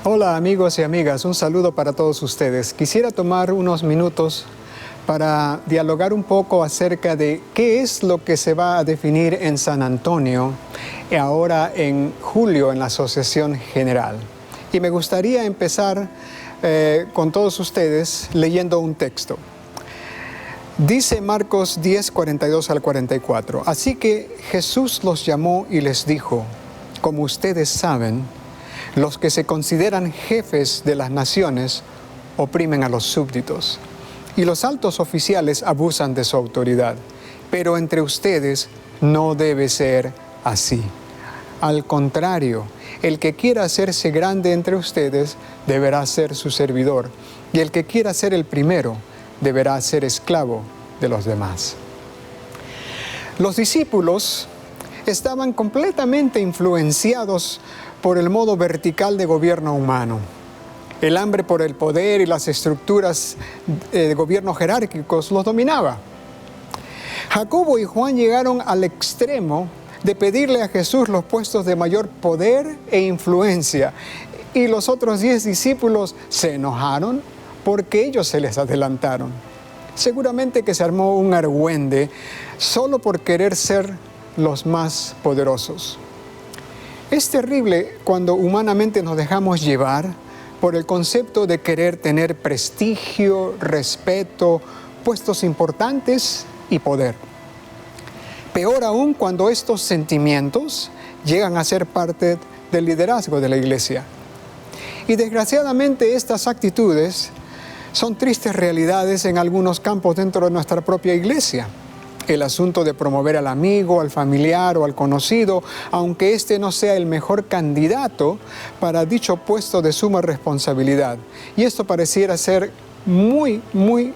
Hola amigos y amigas, un saludo para todos ustedes. Quisiera tomar unos minutos para dialogar un poco acerca de qué es lo que se va a definir en San Antonio ahora en julio en la Asociación General. Y me gustaría empezar con todos ustedes leyendo un texto. Dice Marcos 10, 42 al 44. Así que Jesús los llamó y les dijo: como ustedes saben, los que se consideran jefes de las naciones oprimen a los súbditos, y los altos oficiales abusan de su autoridad. Pero entre ustedes no debe ser así. Al contrario, el que quiera hacerse grande entre ustedes deberá ser su servidor, y el que quiera ser el primero deberá ser esclavo de los demás. Los discípulos estaban completamente influenciados por el modo vertical de gobierno humano. El hambre por el poder y las estructuras de gobierno jerárquicos los dominaba. Jacobo y Juan llegaron al extremo de pedirle a Jesús los puestos de mayor poder e influencia, y los otros 10 discípulos se enojaron porque ellos se les adelantaron. Seguramente que se armó un argüende solo por querer ser los más poderosos. Es terrible cuando humanamente nos dejamos llevar por el concepto de querer tener prestigio, respeto, puestos importantes y poder. Peor aún cuando estos sentimientos llegan a ser parte del liderazgo de la iglesia. Y desgraciadamente estas actitudes son tristes realidades en algunos campos dentro de nuestra propia iglesia. El asunto de promover al amigo, al familiar o al conocido, aunque éste no sea el mejor candidato para dicho puesto de suma responsabilidad. Y esto pareciera ser muy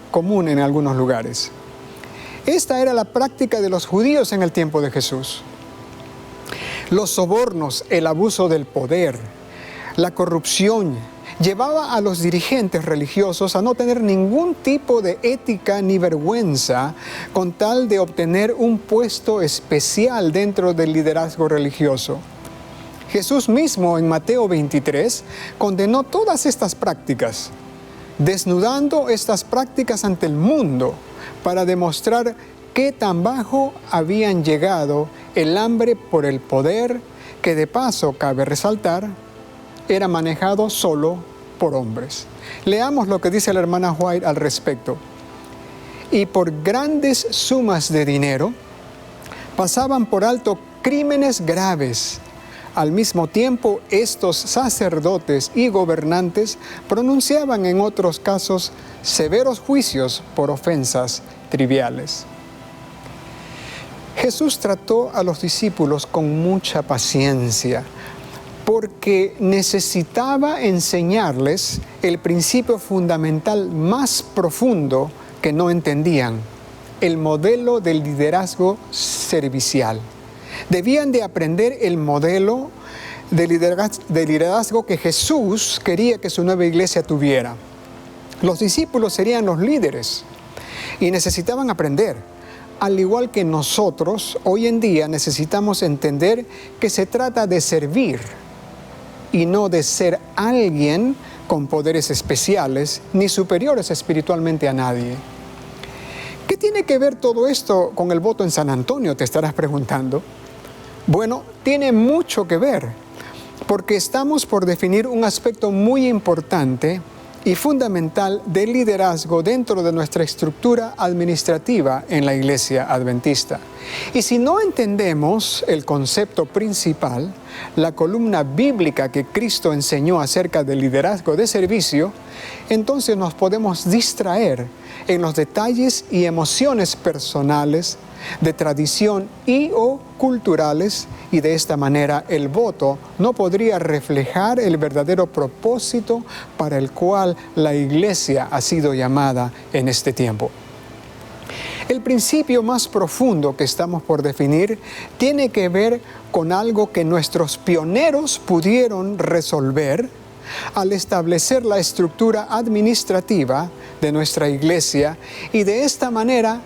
común en algunos lugares. Esta era la práctica de los judíos en el tiempo de Jesús. Los sobornos, el abuso del poder, la corrupción, llevaba a los dirigentes religiosos a no tener ningún tipo de ética ni vergüenza con tal de obtener un puesto especial dentro del liderazgo religioso. Jesús mismo en Mateo 23 condenó todas estas prácticas, desnudando estas prácticas ante el mundo para demostrar qué tan bajo habían llegado el hambre por el poder, que de paso cabe resaltar era manejado solo por hombres. Leamos lo que dice la hermana White al respecto. Y por grandes sumas de dinero pasaban por alto crímenes graves. Al mismo tiempo, estos sacerdotes y gobernantes pronunciaban en otros casos severos juicios por ofensas triviales. Jesús trató a los discípulos con mucha paciencia, porque necesitaba enseñarles el principio fundamental más profundo que no entendían, el modelo del liderazgo servicial. Debían de aprender el modelo de liderazgo que Jesús quería que su nueva iglesia tuviera. Los discípulos serían los líderes y necesitaban aprender. Al igual que nosotros, hoy en día necesitamos entender que se trata de servir y no de ser alguien con poderes especiales ni superiores espiritualmente a nadie. ¿Qué tiene que ver todo esto con el voto en San Antonio?, te estarás preguntando. Bueno, tiene mucho que ver, porque estamos por definir un aspecto muy importante y fundamental del liderazgo dentro de nuestra estructura administrativa en la Iglesia Adventista. Y si no entendemos el concepto principal, la columna bíblica que Cristo enseñó acerca del liderazgo de servicio, entonces nos podemos distraer en los detalles y emociones personales, de tradición y o culturales, y de esta manera el voto no podría reflejar el verdadero propósito para el cual la Iglesia ha sido llamada en este tiempo. El principio más profundo que estamos por definir tiene que ver con algo que nuestros pioneros pudieron resolver al establecer la estructura administrativa de nuestra iglesia, y de esta manera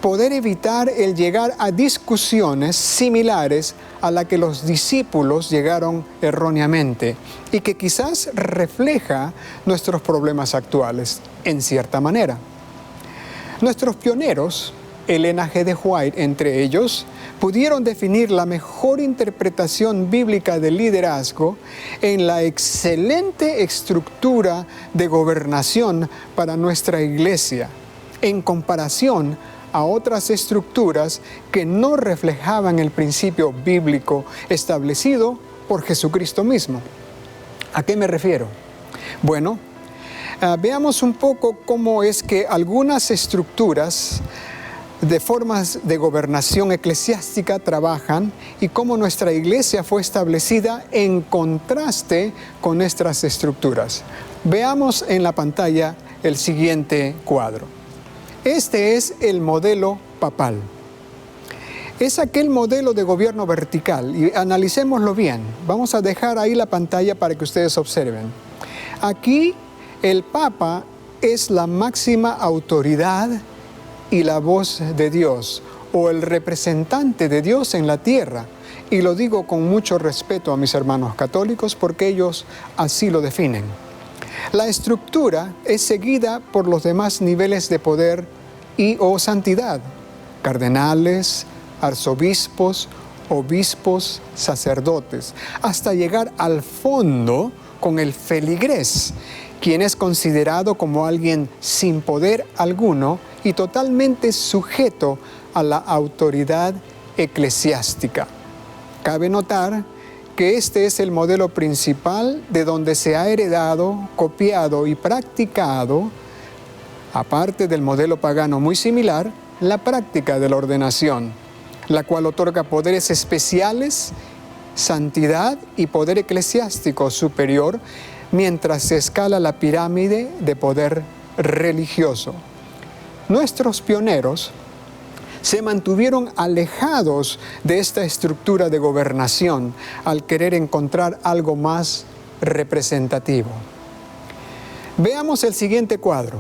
poder evitar el llegar a discusiones similares a la que los discípulos llegaron erróneamente y que quizás refleja nuestros problemas actuales en cierta manera. Nuestros pioneros, Elena G. de White entre ellos, pudieron definir la mejor interpretación bíblica del liderazgo en la excelente estructura de gobernación para nuestra iglesia, en comparación a otras estructuras que no reflejaban el principio bíblico establecido por Jesucristo mismo. ¿A qué me refiero? Bueno, veamos un poco cómo es que algunas estructuras de formas de gobernación eclesiástica trabajan y cómo nuestra iglesia fue establecida en contraste con estas estructuras. Veamos en la pantalla el siguiente cuadro. Este es el modelo papal. Es aquel modelo de gobierno vertical y analicémoslo bien. Vamos a dejar ahí la pantalla para que ustedes observen. Aquí el Papa es la máxima autoridad y la voz de Dios, o el representante de Dios en la tierra. Y lo digo con mucho respeto a mis hermanos católicos porque ellos así lo definen. La estructura es seguida por los demás niveles de poder y o santidad: cardenales, arzobispos, obispos, sacerdotes, hasta llegar al fondo con el feligrés, quien es considerado como alguien sin poder alguno y totalmente sujeto a la autoridad eclesiástica. Cabe notar que este es el modelo principal de donde se ha heredado, copiado y practicado, aparte del modelo pagano muy similar, la práctica de la ordenación, la cual otorga poderes especiales, santidad y poder eclesiástico superior, mientras se escala la pirámide de poder religioso. Nuestros pioneros se mantuvieron alejados de esta estructura de gobernación al querer encontrar algo más representativo. Veamos el siguiente cuadro.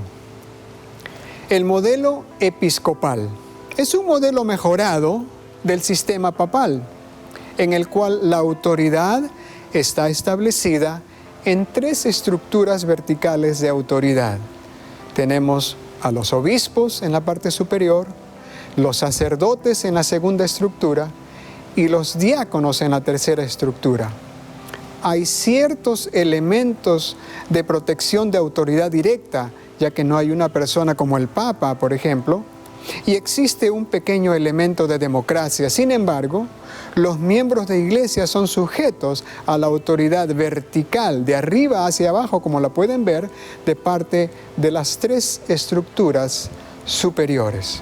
El modelo episcopal. Es un modelo mejorado del sistema papal, en el cual la autoridad está establecida en tres estructuras verticales de autoridad. Tenemos a los obispos en la parte superior, los sacerdotes en la segunda estructura y los diáconos en la tercera estructura. Hay ciertos elementos de protección de autoridad directa, ya que no hay una persona como el Papa, por ejemplo, y existe un pequeño elemento de democracia. Sin embargo, los miembros de iglesia son sujetos a la autoridad vertical, de arriba hacia abajo, como la pueden ver, de parte de las tres estructuras superiores.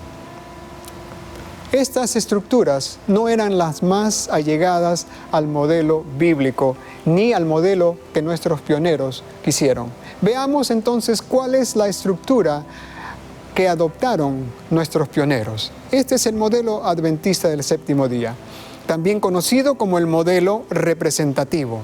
Estas estructuras no eran las más allegadas al modelo bíblico, ni al modelo que nuestros pioneros quisieron. Veamos entonces cuál es la estructura que adoptaron nuestros pioneros. Este es el modelo adventista del séptimo día, también conocido como el modelo representativo.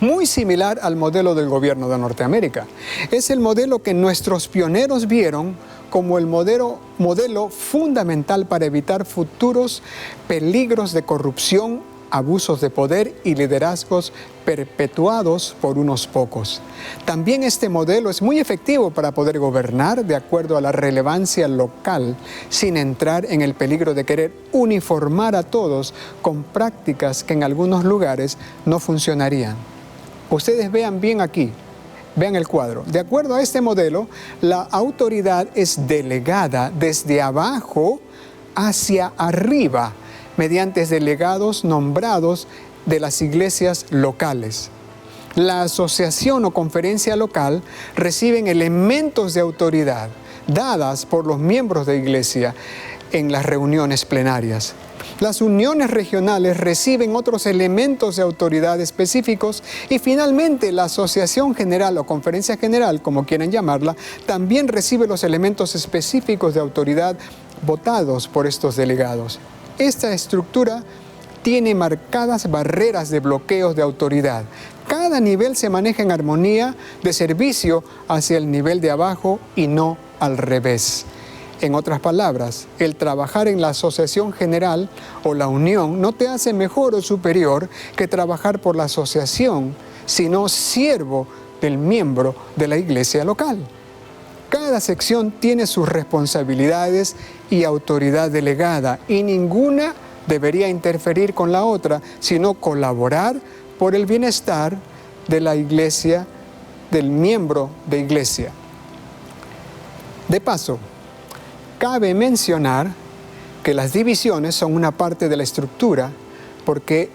Muy similar al modelo del gobierno de Norteamérica. Es el modelo que nuestros pioneros vieron como el modelo fundamental para evitar futuros peligros de corrupción, abusos de poder y liderazgos perpetuados por unos pocos. También este modelo es muy efectivo para poder gobernar de acuerdo a la relevancia local, sin entrar en el peligro de querer uniformar a todos con prácticas que en algunos lugares no funcionarían. Ustedes vean bien aquí, vean el cuadro. De acuerdo a este modelo, la autoridad es delegada desde abajo hacia arriba, mediante delegados nombrados de las iglesias locales. La asociación o conferencia local reciben elementos de autoridad dadas por los miembros de iglesia en las reuniones plenarias. Las uniones regionales reciben otros elementos de autoridad específicos y finalmente la asociación general o conferencia general, como quieran llamarla, también recibe los elementos específicos de autoridad votados por estos delegados. Esta estructura tiene marcadas barreras de bloqueos de autoridad. Cada nivel se maneja en armonía de servicio hacia el nivel de abajo y no al revés. En otras palabras, el trabajar en la asociación general o la unión no te hace mejor o superior que trabajar por la asociación, sino siervo del miembro de la iglesia local. Cada sección tiene sus responsabilidades y autoridad delegada, y ninguna debería interferir con la otra, sino colaborar por el bienestar de la iglesia, del miembro de iglesia. De paso, cabe mencionar que las divisiones son una parte de la estructura, porque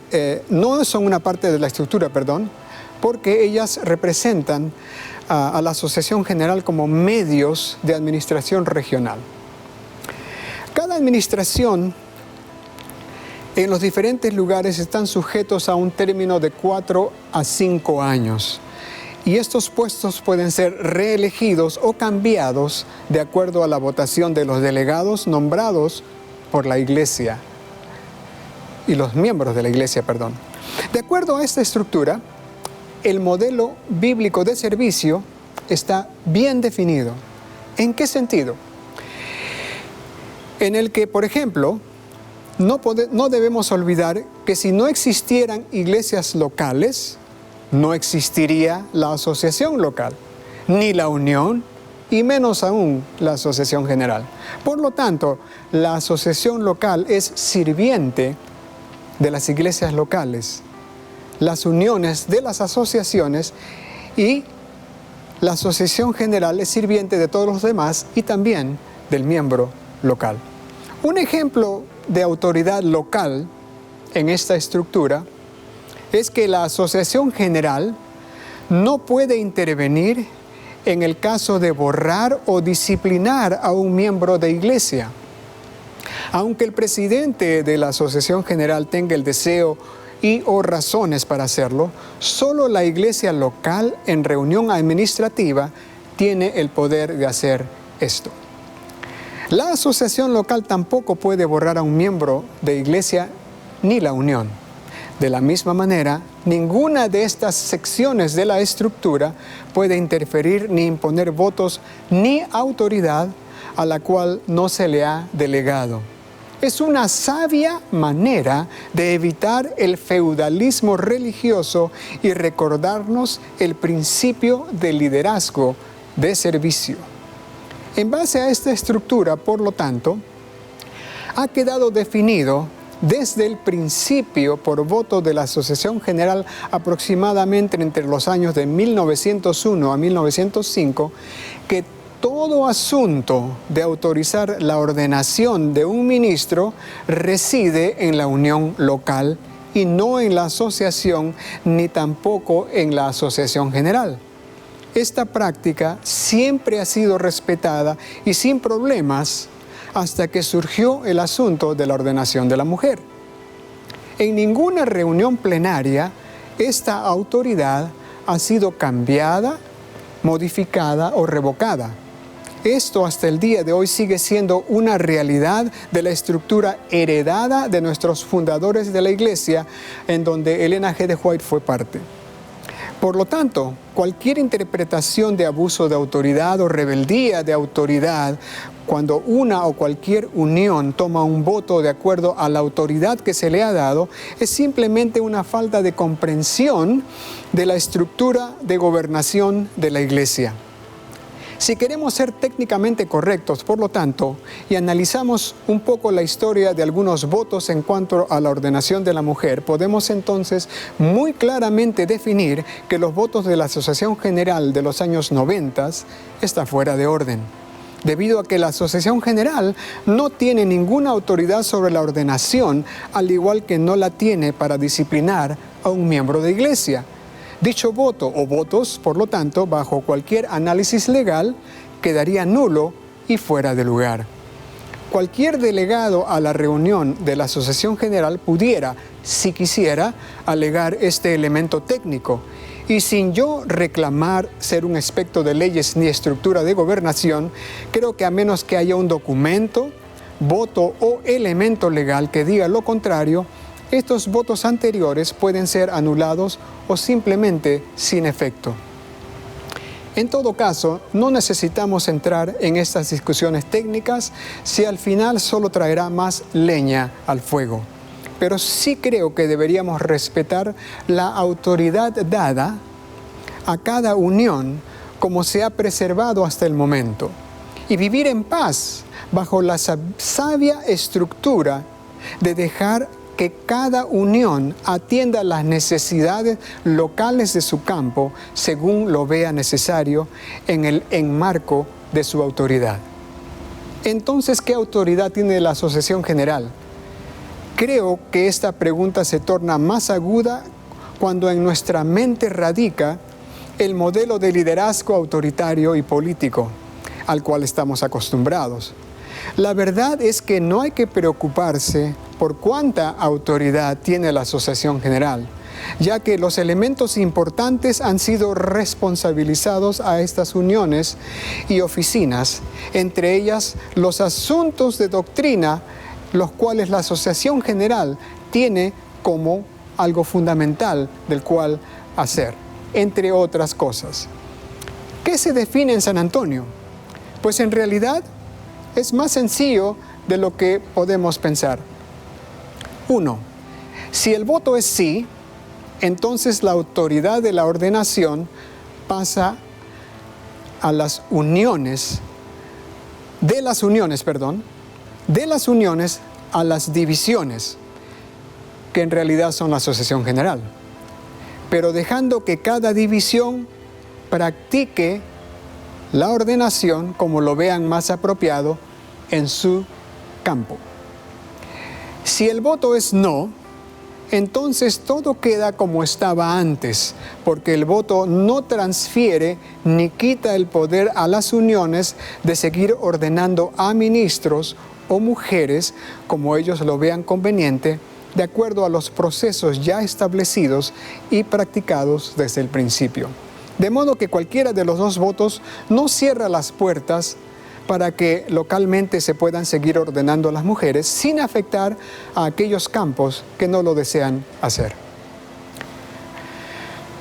porque ellas representan a la Asociación General como medios de administración regional. Cada administración en los diferentes lugares están sujetos a un término de 4 a 5 años. Y estos puestos pueden ser reelegidos o cambiados de acuerdo a la votación de los delegados nombrados por la iglesia y los miembros de la iglesia, perdón. De acuerdo a esta estructura, el modelo bíblico de servicio está bien definido. ¿En qué sentido? En el que, por ejemplo, no debemos olvidar que si no existieran iglesias locales, no existiría la asociación local, ni la unión, y menos aún la asociación general. Por lo tanto, la asociación local es sirviente de las iglesias locales, las uniones de las asociaciones, y la asociación general es sirviente de todos los demás y también del miembro local. Un ejemplo de autoridad local en esta estructura es que la asociación general no puede intervenir en el caso de borrar o disciplinar a un miembro de iglesia. Aunque el presidente de la asociación general tenga el deseo o razones para hacerlo, solo la iglesia local en reunión administrativa tiene el poder de hacer esto. La asociación local tampoco puede borrar a un miembro de iglesia ni la unión. De la misma manera, ninguna de estas secciones de la estructura puede interferir ni imponer votos ni autoridad a la cual no se le ha delegado. Es una sabia manera de evitar el feudalismo religioso y recordarnos el principio del liderazgo de servicio. En base a esta estructura, por lo tanto, ha quedado definido desde el principio por voto de la Asociación General aproximadamente entre los años de 1901 a 1905 que todo asunto de autorizar la ordenación de un ministro reside en la unión local y no en la asociación ni tampoco en la asociación general. Esta práctica siempre ha sido respetada y sin problemas hasta que surgió el asunto de la ordenación de la mujer. En ninguna reunión plenaria esta autoridad ha sido cambiada, modificada o revocada. Esto hasta el día de hoy sigue siendo una realidad de la estructura heredada de nuestros fundadores de la Iglesia, en donde Elena G. de White fue parte. Por lo tanto, cualquier interpretación de abuso de autoridad o rebeldía de autoridad, cuando una o cualquier unión toma un voto de acuerdo a la autoridad que se le ha dado, es simplemente una falta de comprensión de la estructura de gobernación de la Iglesia. Si queremos ser técnicamente correctos, por lo tanto, y analizamos un poco la historia de algunos votos en cuanto a la ordenación de la mujer, podemos entonces muy claramente definir que los votos de la Asociación General de los años 90 están fuera de orden, debido a que la Asociación General no tiene ninguna autoridad sobre la ordenación, al igual que no la tiene para disciplinar a un miembro de iglesia. Dicho voto o votos, por lo tanto, bajo cualquier análisis legal, quedaría nulo y fuera de lugar. Cualquier delegado a la reunión de la Asociación General pudiera, si quisiera, alegar este elemento técnico, y sin yo reclamar ser un experto de leyes ni estructura de gobernación, creo que a menos que haya un documento, voto o elemento legal que diga lo contrario, estos votos anteriores pueden ser anulados o simplemente sin efecto. En todo caso, no necesitamos entrar en estas discusiones técnicas si al final solo traerá más leña al fuego. Pero sí creo que deberíamos respetar la autoridad dada a cada unión como se ha preservado hasta el momento y vivir en paz bajo la sabia estructura de dejar que cada unión atienda las necesidades locales de su campo según lo vea necesario en el enmarco de su autoridad. Entonces, ¿qué autoridad tiene la Asociación General? Creo que esta pregunta se torna más aguda cuando en nuestra mente radica el modelo de liderazgo autoritario y político al cual estamos acostumbrados. La verdad es que no hay que preocuparse por cuánta autoridad tiene la Asociación General, ya que los elementos importantes han sido responsabilizados a estas uniones y oficinas, entre ellas los asuntos de doctrina, los cuales la Asociación General tiene como algo fundamental del cual hacer, entre otras cosas. ¿Qué se define en San Antonio? Pues en realidad es más sencillo de lo que podemos pensar. 1. Si el voto es sí, entonces la autoridad de la ordenación pasa a las uniones, de las uniones a las divisiones, que en realidad son la Asociación General, pero dejando que cada división practique la ordenación como lo vean más apropiado en su campo. Si el voto es no, entonces todo queda como estaba antes, porque el voto no transfiere ni quita el poder a las uniones de seguir ordenando a ministros o mujeres como ellos lo vean conveniente, de acuerdo a los procesos ya establecidos y practicados desde el principio. De modo que cualquiera de los dos votos no cierra las puertas para que localmente se puedan seguir ordenando a las mujeres sin afectar a aquellos campos que no lo desean hacer.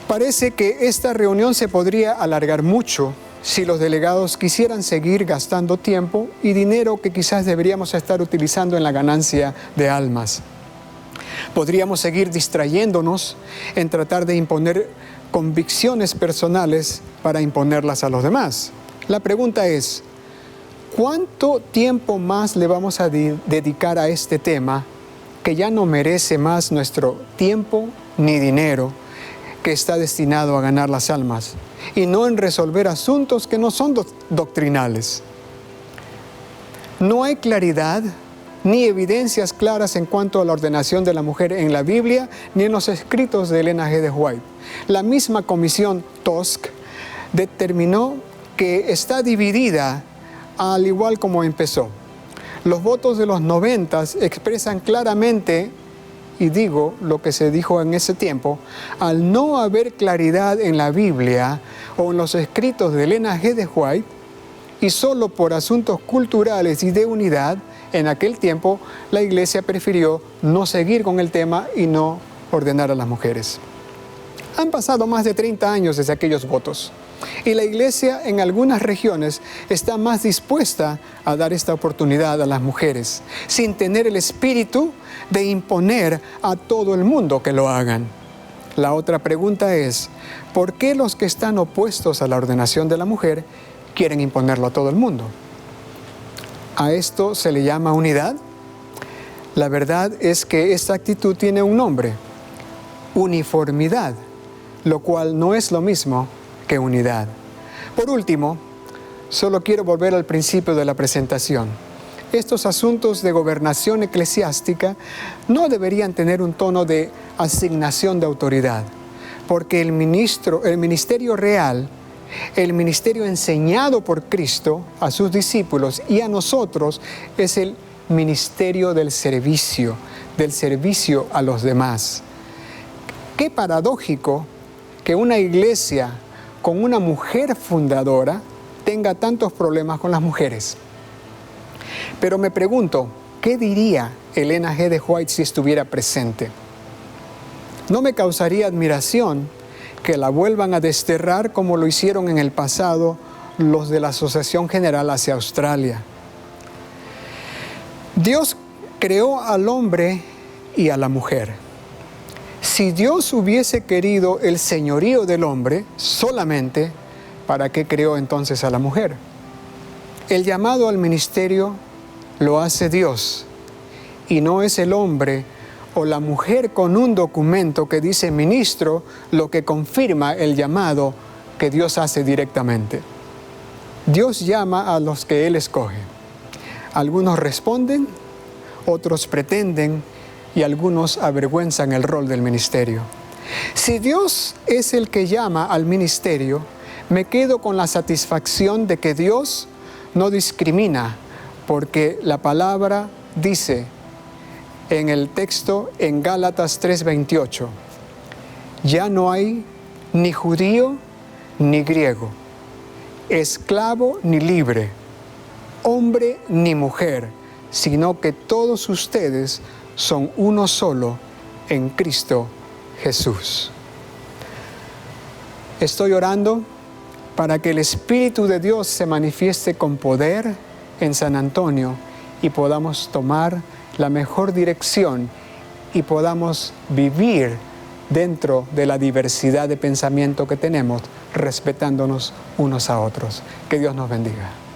Parece que esta reunión se podría alargar mucho si los delegados quisieran seguir gastando tiempo y dinero que quizás deberíamos estar utilizando en la ganancia de almas. Podríamos seguir distrayéndonos en tratar de imponer convicciones personales para imponerlas a los demás. La pregunta es, ¿cuánto tiempo más le vamos a dedicar a este tema que ya no merece más nuestro tiempo ni dinero, que está destinado a ganar las almas y no en resolver asuntos que no son doctrinales? No hay claridad ni evidencias claras en cuanto a la ordenación de la mujer en la Biblia ni en los escritos de Elena G. de White. La misma comisión Tusk determinó que está dividida al igual como empezó. Los votos de los 90 expresan claramente, y digo lo que se dijo en ese tiempo, al no haber claridad en la Biblia o en los escritos de Elena G. de White, y solo por asuntos culturales y de unidad, en aquel tiempo la Iglesia prefirió no seguir con el tema y no ordenar a las mujeres. Han pasado más de 30 años desde aquellos votos y la Iglesia en algunas regiones está más dispuesta a dar esta oportunidad a las mujeres, sin tener el espíritu de imponer a todo el mundo que lo hagan. La otra pregunta es, ¿por qué los que están opuestos a la ordenación de la mujer quieren imponerlo a todo el mundo? ¿A esto se le llama unidad? La verdad es que esta actitud tiene un nombre: uniformidad, lo cual no es lo mismo que unidad. Por último, solo quiero volver al principio de la presentación. Estos asuntos de gobernación eclesiástica no deberían tener un tono de asignación de autoridad, porque el ministerio real, el ministerio enseñado por Cristo a sus discípulos y a nosotros, es el ministerio del servicio a los demás. Qué paradójico que una iglesia con una mujer fundadora tenga tantos problemas con las mujeres. Pero me pregunto, ¿qué diría Elena G. de White si estuviera presente? No me causaría admiración que la vuelvan a desterrar como lo hicieron en el pasado los de la Asociación General hacia Australia. Dios creó al hombre y a la mujer. Si Dios hubiese querido el señorío del hombre solamente, ¿para qué creó entonces a la mujer? El llamado al ministerio lo hace Dios, y no es el hombre o la mujer con un documento que dice ministro lo que confirma el llamado que Dios hace directamente. Dios llama a los que Él escoge. Algunos responden, otros pretenden y algunos avergüenzan el rol del ministerio. Si Dios es el que llama al ministerio, me quedo con la satisfacción de que Dios no discrimina, porque la palabra dice en el texto en Gálatas 3:28, ya no hay ni judío ni griego, esclavo ni libre, hombre ni mujer, sino que todos ustedes son uno solo en Cristo Jesús. Estoy orando para que el Espíritu de Dios se manifieste con poder en San Antonio y podamos tomar la mejor dirección y podamos vivir dentro de la diversidad de pensamiento que tenemos, respetándonos unos a otros. Que Dios nos bendiga.